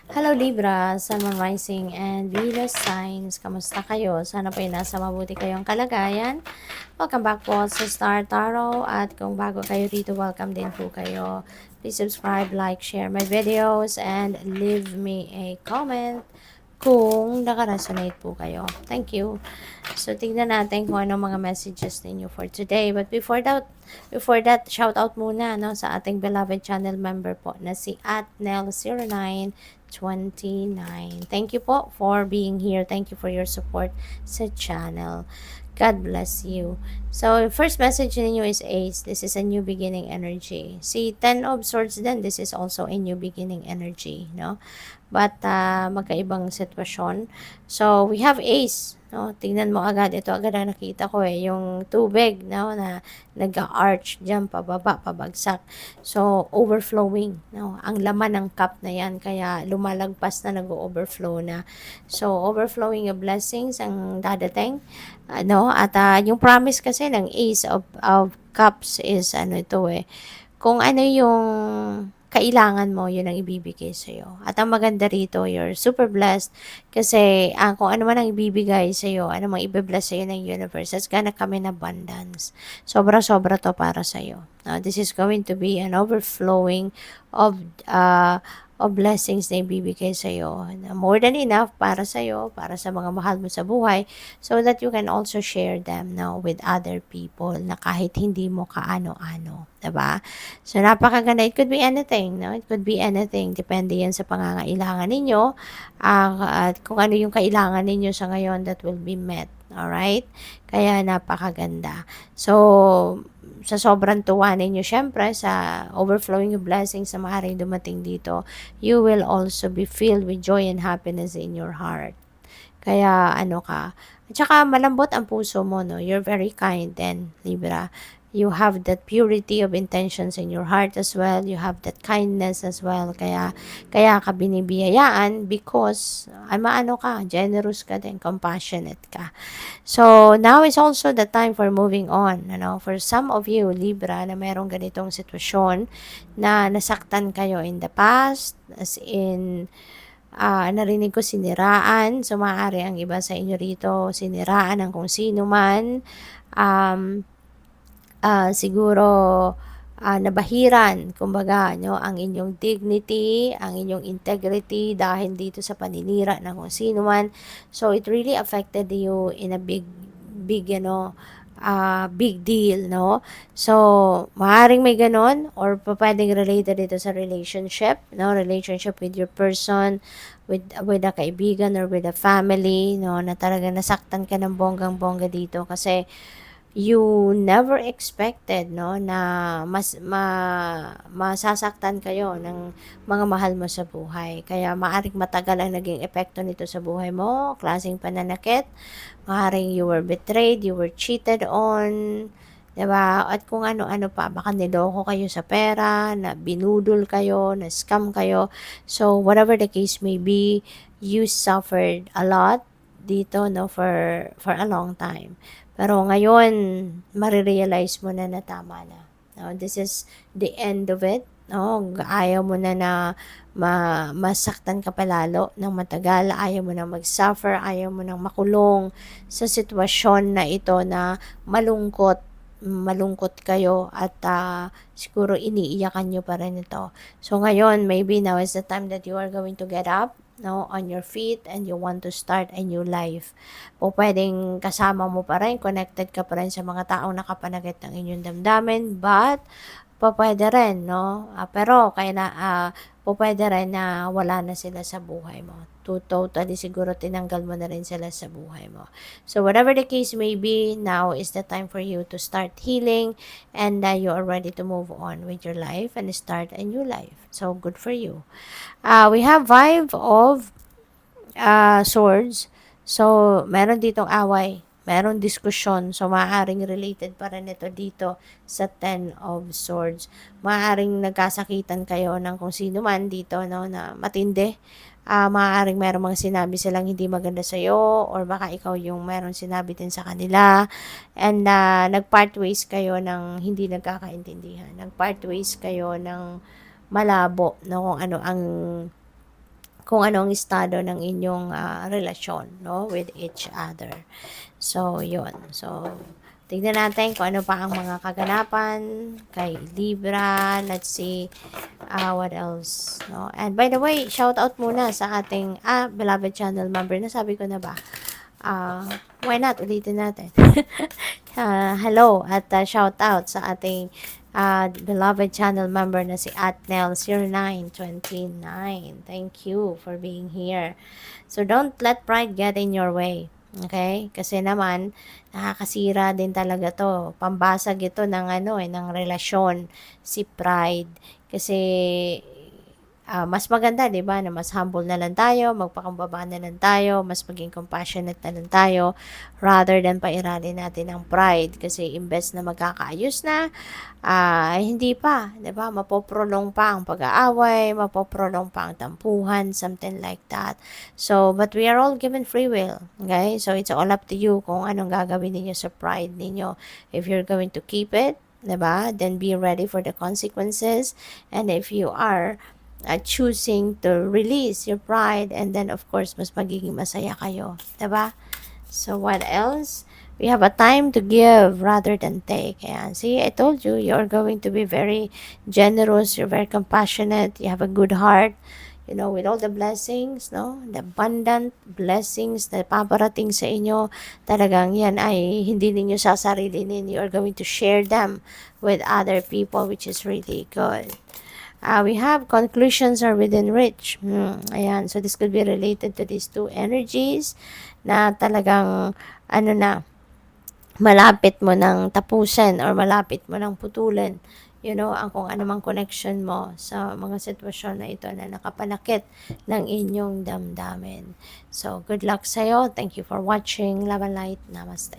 Hello Libra, Sun, Moon, Rising, and Venus signs. Kamusta kayo? Sana po nasa mabuti kayong kalagayan. Welcome back po sa Star Tarot. At kung bago kayo dito, welcome din po kayo. Please subscribe, like, share my videos, and leave me a comment kung nakaresonate po kayo. Thank you. So, tingnan natin kung ano mga messages ninyo for today. But before that, shout out muna no, sa ating beloved channel member po na si @nel0929. Thank you po for being here. Thank you for your support sa channel. God bless you. So, first message ninyo is Ace. This is a new beginning energy. Si Ten of Swords din, this is also a new beginning energy, no? But, magkaibang sitwasyon. So, we have Ace, no? Tingnan mo agad. Ito agad ang nakita ko yung tubig, no? Na nag-arch dyan, pababa, pabagsak. So, overflowing, no? Ang laman ng cup na yan, kaya lumalagpas na, nag-overflow na. So, overflowing of blessings ang dadating. Ano, at yung promise kasi ng Ace of Cups is kung ano yung kailangan mo, yun ang ibibigay sa'yo. At ang maganda rito, you're super blessed kasi kung ano man ang ibibigay sa'yo, ano mang ibe-bless sa'yo ng universe, that's gonna come in abundance. Sobra-sobra to para sa'yo. This is going to be an overflowing of blessings na ibibigay sa'yo. More than enough para sa'yo, para sa mga mahal mo sa buhay, so that you can also share them now with other people na kahit hindi mo kaano-ano. Diba? So, napakaganda. It could be anything, no? It could be anything. Depende yan sa pangangailangan ninyo. At kung ano yung kailangan ninyo sa ngayon, that will be met. Alright? Kaya napakaganda. So, sa sobrang tuwa ninyo, syempre, sa overflowing of blessings na maaaring dumating dito, you will also be filled with joy and happiness in your heart. Kaya, at saka malambot ang puso mo, no? You're very kind then, Libra. You have that purity of intentions in your heart as well. You have that kindness as well. Kaya ka binibiyayaan because, generous ka din, compassionate ka. So, now is also the time for moving on. For some of you, Libra, na merong ganitong sitwasyon na nasaktan kayo in the past, as in, narinig ko siniraan. So, maaari ang iba sa inyo rito, siniraan ng kung sino man. Siguro, nabahiran, kumbaga, ang inyong dignity, ang inyong integrity dahil dito sa paninira ng kung sino man. So, it really affected you in a big deal, no? So, maaaring may ganon or pwedeng related ito sa relationship, no? Relationship with your person, with a kaibigan or with a family, no? Na talaga nasaktan ka ng bonggang-bongga dito kasi you never expected, no, na masasaktan kayo ng mga mahal mo sa buhay. Kaya maaring matagal ang naging epekto nito sa buhay mo, klaseng pananakit. Maaring you were betrayed, you were cheated on, diba? At kung ano-ano pa, baka niloko kayo sa pera, na binudol kayo, na scam kayo. So, whatever the case may be, you suffered a lot dito, no, for a long time. Pero ngayon, marirealize mo na na tama na. No, this is the end of it. No, ayaw mo na masaktan ka palalo ng matagal, ayaw mo na mag-suffer, ayaw mo nang makulong sa sitwasyon na ito na malungkot kayo at siguro iniiyakan nyo pa rin ito. So ngayon, maybe now is the time that you are going to get up, no, on your feet and you want to start a new life. O pwedeng kasama mo pa rin, connected ka pa rin sa mga taong nakapanakit ng inyong damdamin, but pwede rin, no? Pero pwede rin na wala na sila sa buhay mo. Totally siguro tinanggal mo na rin sila sa buhay mo. So whatever the case may be, now is the time for you to start healing and you are ready to move on with your life and start a new life. So good for you. We have 5 of swords. So, meron ditong away, meron diskusyon. So, maaaring related pa rin ito dito sa 10 of swords. Maaaring nagkasakitan kayo ng kung sino man dito, no, na matindi. Maaaring meron mga sinabi silang hindi maganda sa'yo or baka ikaw yung meron sinabi din sa kanila. And nag-part ways kayo ng hindi nagkakaintindihan. Nag-part ways kayo ng malabo, no, kung ano ang kung anong estado ng inyong relasyon, no, with each other. So, yun. So, tignan natin kung ano pa ang mga kaganapan kay Libra. Let's see what else, no? And by the way, shout out muna sa ating beloved channel member. Nasabi ko na ba? Why not? Ulitin natin. Hello at shout out sa ating beloved channel member na si Atnel0929. Thank you for being here. So, don't let pride get in your way. Okay? Kasi naman, nakakasira din talaga to. Pambasag ito ng ng relasyon, si pride. Kasi, mas maganda, di ba, na mas humble na lang tayo, magpakumbaba na lang tayo, mas maging compassionate na lang tayo, rather than pairalin natin ang pride. Kasi imbes na magkakaayos na, hindi pa, di ba, mapoprolong pa ang pag-aaway, mapoprolong pa ang tampuhan, something like that. So, but we are all given free will, okay? So, it's all up to you kung anong gagawin ninyo sa pride ninyo. If you're going to keep it, di ba, then be ready for the consequences. And if you are choosing to release your pride, and then of course mas magiging masaya kayo, diba? So what else? We have a time to give rather than take. Ayan. See, I told you, you're going to be very generous, you're very compassionate, you have a good heart, you know, with all the blessings, no? The abundant blessings na paparating sa inyo, talagang yan ay hindi ninyo sasarilinin. You are going to share them with other people, which is really good. We have conclusions are within reach. Ayan. So, this could be related to these two energies na talagang, malapit mo ng tapusin or malapit mo ng putulin. You know, ang kung anumang connection mo sa mga sitwasyon na ito na nakapanakit ng inyong damdamin. So, good luck sa'yo. Thank you for watching. Love and light. Namaste.